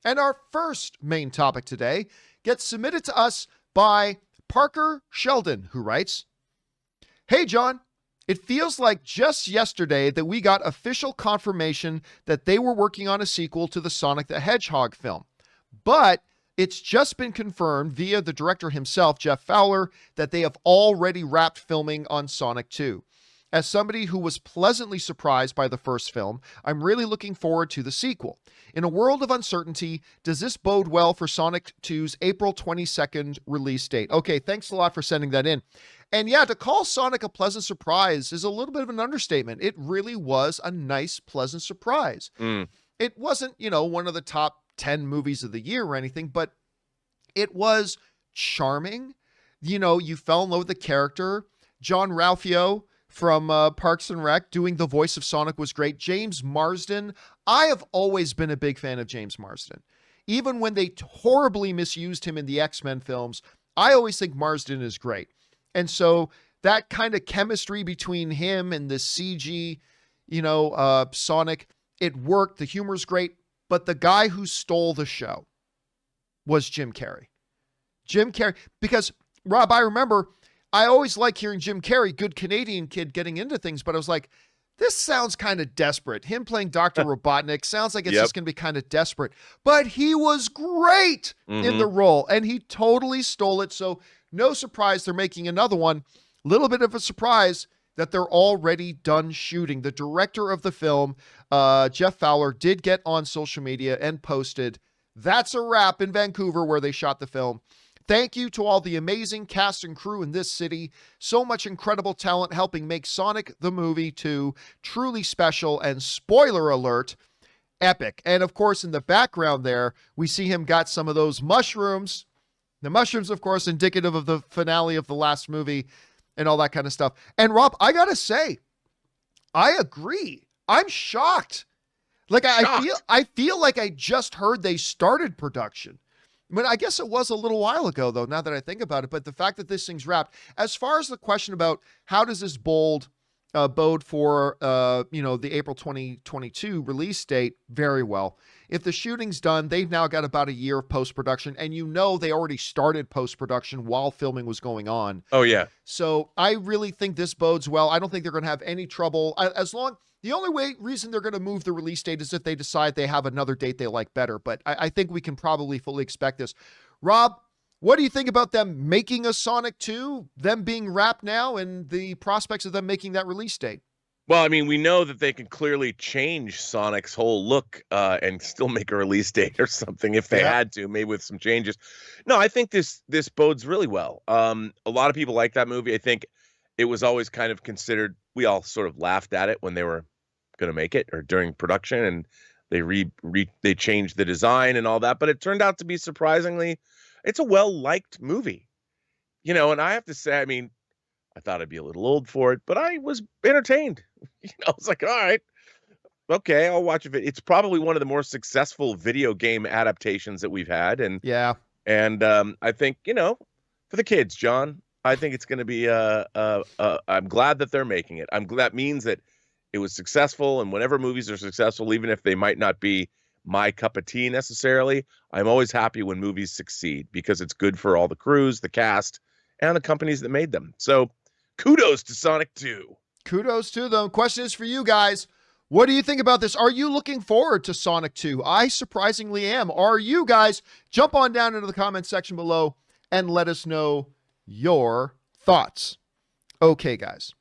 And our first main topic today gets submitted to us by Parker Sheldon, who writes, "Hey, John. It feels like just yesterday that we got official confirmation that they were working on a sequel to the Sonic the Hedgehog film. But it's just been confirmed via the director himself, Jeff Fowler, that they have already wrapped filming on Sonic 2. As somebody who was pleasantly surprised by the first film, I'm really looking forward to the sequel. In a world of uncertainty, does this bode well for Sonic 2's April 22nd release date?" Okay, thanks a lot for sending that in. And yeah, to call Sonic a pleasant surprise is a little bit of an understatement. It really was a nice, pleasant surprise. It wasn't, one of the top 10 movies of the year or anything, but it was charming. You fell in love with the character. John Ralphio from Parks and Rec doing the voice of Sonic was great. James Marsden. I have always been a big fan of James Marsden. Even when they horribly misused him in the X-Men films, I always think Marsden is great. And so that kind of chemistry between him and the CG, Sonic, it worked. The humor's great. But the guy who stole the show was Jim Carrey. Jim Carrey, because, Rob, I remember I always like hearing Jim Carrey, good Canadian kid, getting into things, but I was like, this sounds kind of desperate. Him playing Dr. Robotnik sounds like it's just going to be kind of desperate. But he was great in the role, and he totally stole it. So no surprise they're making another one. Little bit of a surprise that they're already done shooting. The director of the film, Jeff Fowler, did get on social media and posted, "That's a wrap in Vancouver where they shot the film. Thank you to all the amazing cast and crew in this city. So much incredible talent helping make Sonic the Movie 2 truly special, and spoiler alert, epic." And of course, in the background there, we see him got some of those mushrooms. The mushrooms, of course, indicative of the finale of the last movie and all that kind of stuff. And Rob, I gotta say, I agree. I'm shocked. Like I feel like I just heard they started production. But I guess it was a little while ago, though, now that I think about it. But the fact that this thing's wrapped, as far as the question about how does this bode for, the April 2022 release date, very well. If the shooting's done, they've now got about a year of post-production, and they already started post-production while filming was going on. Oh, yeah. So I really think this bodes well. I don't think they're going to have any trouble. The only reason they're going to move the release date is if they decide they have another date they like better. But I think we can probably fully expect this. Rob, what do you think about them making a Sonic 2, them being wrapped now, and the prospects of them making that release date? Well, I mean, we know that they can clearly change Sonic's whole look and still make a release date or something if they had to, maybe with some changes. No, I think this bodes really well. A lot of people like that movie. I think it was always kind of considered, we all sort of laughed at it when they were going to make it or during production, and they changed the design and all that. But it turned out to be surprisingly, it's a well-liked movie. And I have to say, I mean, I thought I'd be a little old for it, but I was entertained. I was like, all right, okay, I'll watch it. It's probably one of the more successful video game adaptations that we've had. And I think, for the kids, John, I think it's going to be, I'm glad that they're making it. That means that it was successful. And whenever movies are successful, even if they might not be my cup of tea necessarily, I'm always happy when movies succeed because it's good for all the crews, the cast, and the companies that made them. So kudos to Sonic 2. Kudos to them. Question is for you guys. What do you think about this? Are you looking forward to Sonic 2? I surprisingly am. Are you guys? Jump on down into the comment section below and let us know your thoughts. Okay, guys.